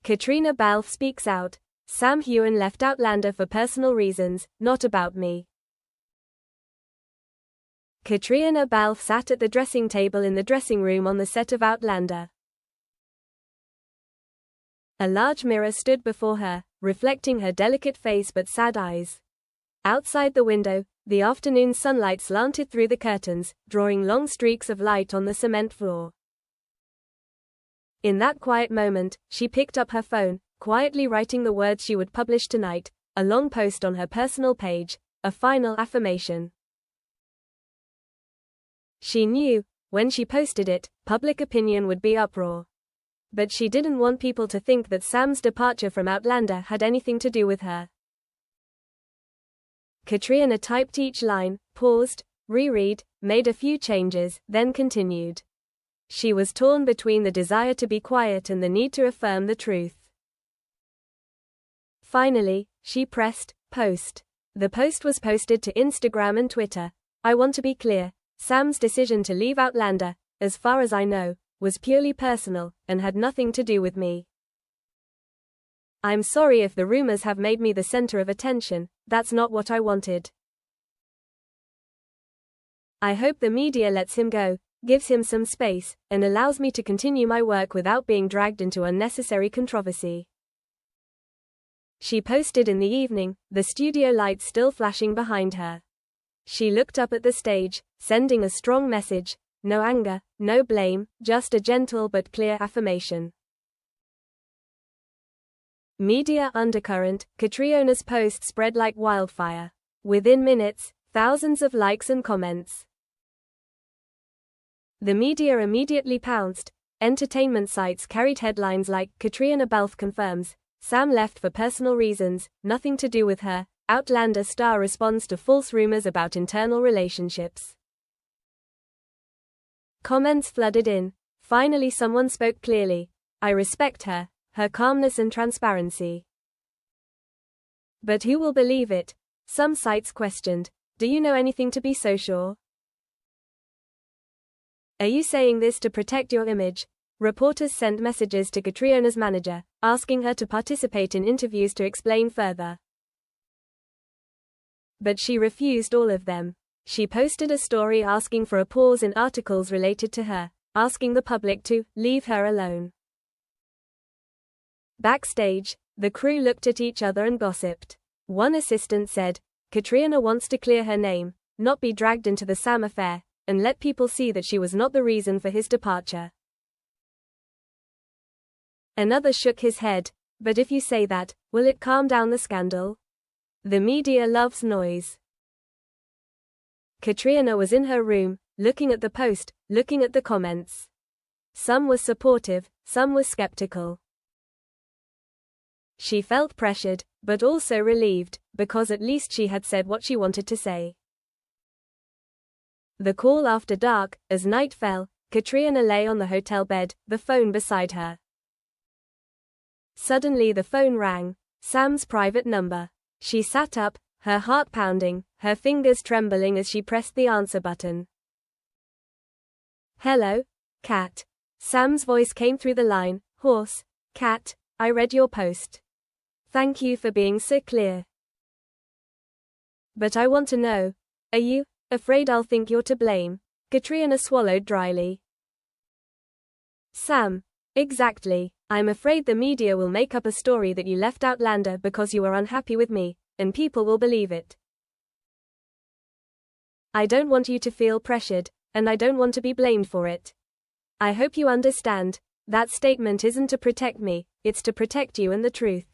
Caitriona Balfe speaks out. Sam Heughan left Outlander for personal reasons, not about me. Caitriona Balfe sat at the dressing table in the dressing room on the set of Outlander. A large mirror stood before her, reflecting her delicate face but sad eyes. Outside the window, the afternoon sunlight slanted through the curtains, drawing long streaks of light on the cement floor. In that quiet moment, she picked up her phone, quietly writing the words she would publish tonight, a long post on her personal page, a final affirmation. She knew, when she posted it, public opinion would be uproar. But she didn't want people to think that Sam's departure from Outlander had anything to do with her. Caitriona typed each line, paused, reread, made a few changes, then continued. She was torn between the desire to be quiet and the need to affirm the truth. Finally, she pressed post. The post was posted to Instagram and Twitter. I want to be clear, Sam's decision to leave Outlander, as far as I know, was purely personal, and had nothing to do with me. I'm sorry if the rumors have made me the center of attention, that's not what I wanted. I hope the media lets him go, gives him some space, and allows me to continue my work without being dragged into unnecessary controversy. She posted in the evening, the studio lights still flashing behind her. She looked up at the stage, sending a strong message. No anger, no blame, just a gentle but clear affirmation. Media undercurrent. Caitriona's post spread like wildfire. Within minutes, thousands of likes and comments. The media immediately pounced. Entertainment sites carried headlines like, Caitriona Balfe confirms, Sam left for personal reasons, nothing to do with her. Outlander star responds to false rumors about internal relationships. Comments flooded in. Finally someone spoke clearly. I respect her calmness and transparency. But who will believe it? Some sites questioned. Do you know anything to be so sure? Are you saying this to protect your image? Reporters sent messages to Caitriona's manager, asking her to participate in interviews to explain further. But she refused all of them. She posted a story asking for a pause in articles related to her, asking the public to leave her alone. Backstage, the crew looked at each other and gossiped. One assistant said, Caitriona wants to clear her name, not be dragged into the Sam affair, and let people see that she was not the reason for his departure. Another shook his head, but if you say that, will it calm down the scandal? The media loves noise. Caitriona was in her room, looking at the post, looking at the comments. Some were supportive, some were skeptical. She felt pressured, but also relieved, because at least she had said what she wanted to say. The call after dark. As night fell, Caitriona lay on the hotel bed, the phone beside her. Suddenly the phone rang, Sam's private number. She sat up, her heart pounding, her fingers trembling as she pressed the answer button. Hello, Kat. Sam's voice came through the line, hoarse. Kat, I read your post. Thank you for being so clear. But I want to know, are you afraid I'll think you're to blame? Caitriona swallowed dryly. Sam, exactly. I'm afraid the media will make up a story that you left Outlander because you were unhappy with me, and people will believe it. I don't want you to feel pressured, and I don't want to be blamed for it. I hope you understand, that statement isn't to protect me, it's to protect you and the truth.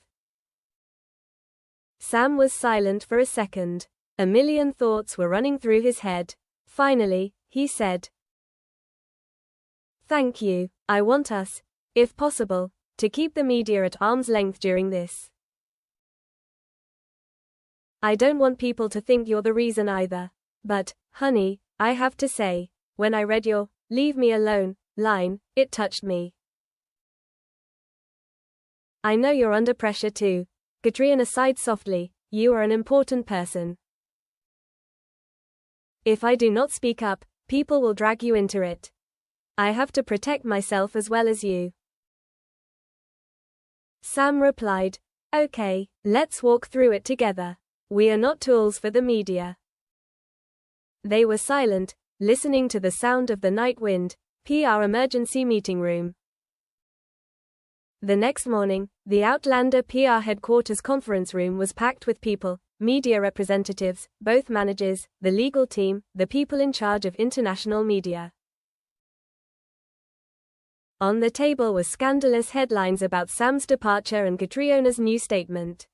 Sam was silent for a second. A million thoughts were running through his head. Finally, he said, Thank you. I want us, if possible, to keep the media at arm's length during this. I don't want people to think you're the reason either. But, honey, I have to say, when I read your leave me alone line, it touched me. I know you're under pressure too. Caitriona sighed softly. You are an important person. If I do not speak up, people will drag you into it. I have to protect myself as well as you. Sam replied, "Okay, let's walk through it together. We are not tools for the media." They were silent, listening to the sound of the night wind. PR emergency meeting room. The next morning, the Outlander PR headquarters conference room was packed with people, media representatives, both managers, the legal team, the people in charge of international media. On the table were scandalous headlines about Sam's departure and Caitriona's new statement.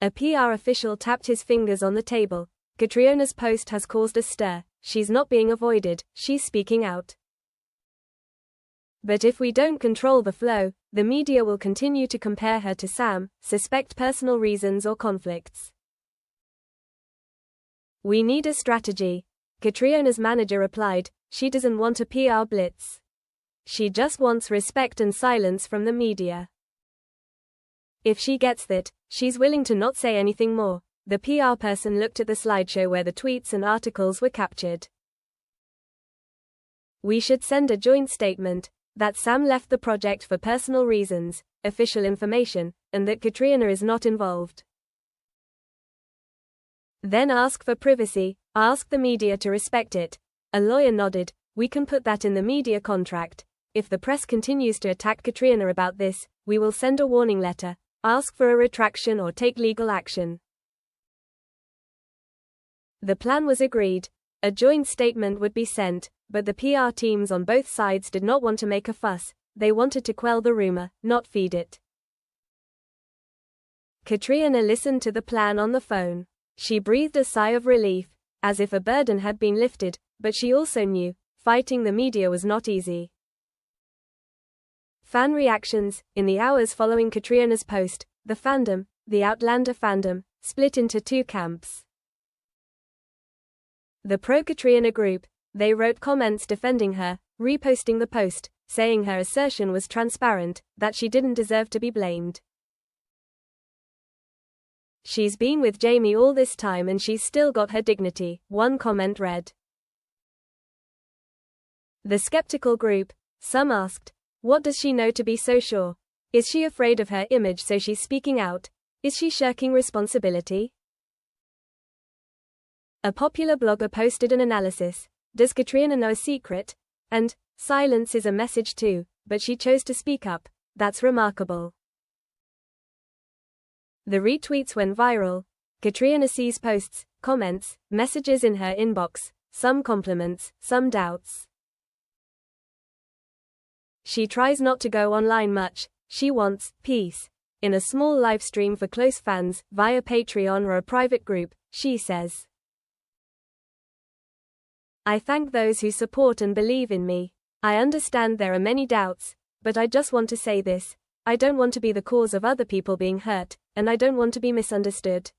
A PR official tapped his fingers on the table. "Caitriona's post has caused a stir. She's not being avoided, she's speaking out. But if we don't control the flow, the media will continue to compare her to Sam, suspect personal reasons or conflicts. We need a strategy." Caitriona's manager replied, "She doesn't want a PR blitz. She just wants respect and silence from the media. If she gets that, she's willing to not say anything more." The PR person looked at the slideshow where the tweets and articles were captured. "We should send a joint statement that Sam left the project for personal reasons, official information, and that Caitriona is not involved. Then ask for privacy, ask the media to respect it." A lawyer nodded. "We can put that in the media contract. If the press continues to attack Caitriona about this, we will send a warning letter, ask for a retraction or take legal action." The plan was agreed. A joint statement would be sent, but the PR teams on both sides did not want to make a fuss. They wanted to quell the rumor, not feed it. Caitriona listened to the plan on the phone. She breathed a sigh of relief, as if a burden had been lifted, but she also knew, fighting the media was not easy. Fan reactions. In the hours following Caitriona's post, the fandom, the Outlander fandom, split into two camps. The pro-Caitriona group, they wrote comments defending her, reposting the post, saying her assertion was transparent, that she didn't deserve to be blamed. "She's been with Jamie all this time and she's still got her dignity," one comment read. The skeptical group, some asked, "What does she know to be so sure? Is she afraid of her image so she's speaking out? Is she shirking responsibility?" A popular blogger posted an analysis. "Does Caitriona know a secret? And, silence is a message too, but she chose to speak up. That's remarkable." The retweets went viral. Caitriona sees posts, comments, messages in her inbox, some compliments, some doubts. She tries not to go online much. She wants peace. In a small live stream for close fans, via Patreon or a private group, she says, "I thank those who support and believe in me. I understand there are many doubts, but I just want to say this. I don't want to be the cause of other people being hurt, and I don't want to be misunderstood.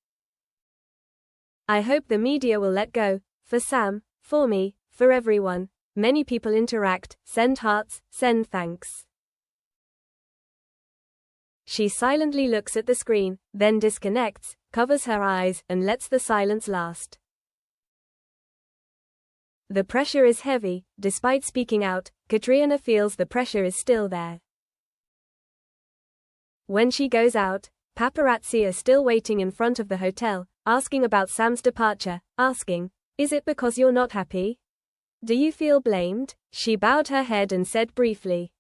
I hope the media will let go, for Sam, for me, for everyone." Many people interact, send hearts, send thanks. She silently looks at the screen, then disconnects, covers her eyes, and lets the silence last. The pressure is heavy. Despite speaking out, Caitriona feels the pressure is still there. When she goes out, paparazzi are still waiting in front of the hotel, asking about Sam's departure, asking, "Is it because you're not happy? Do you feel blamed?" She bowed her head and said briefly,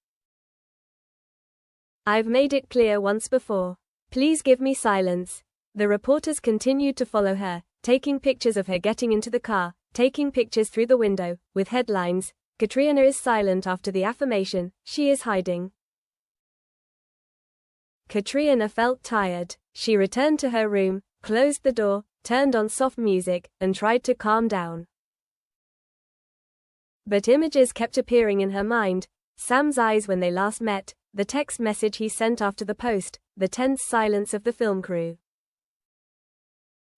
"I've made it clear once before. Please give me silence." The reporters continued to follow her, taking pictures of her getting into the car, taking pictures through the window, with headlines, "Caitriona is silent after the affirmation, she is hiding." Caitriona felt tired. She returned to her room, closed the door, turned on soft music, and tried to calm down. But images kept appearing in her mind. Sam's eyes when they last met, the text message he sent after the post, the tense silence of the film crew.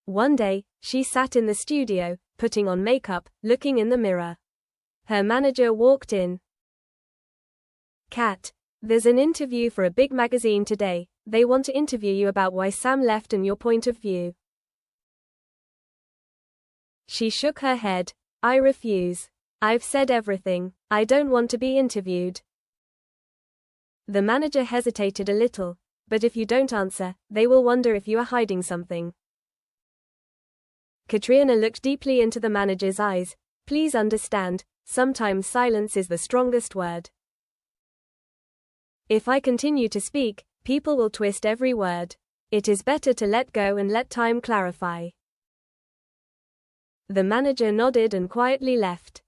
One day, she sat in the studio, putting on makeup, looking in the mirror. Her manager walked in. "Kat, there's an interview for a big magazine today. They want to interview you about why Sam left and your point of view." She shook her head. "I refuse. I've said everything. I don't want to be interviewed." The manager hesitated a little. But if you don't answer, they will wonder if you are hiding something. Caitriona looked deeply into the manager's eyes. Please understand, sometimes silence is the strongest word. If I continue to speak, people will twist every word. It is better to let go and let time clarify. The manager nodded and quietly left.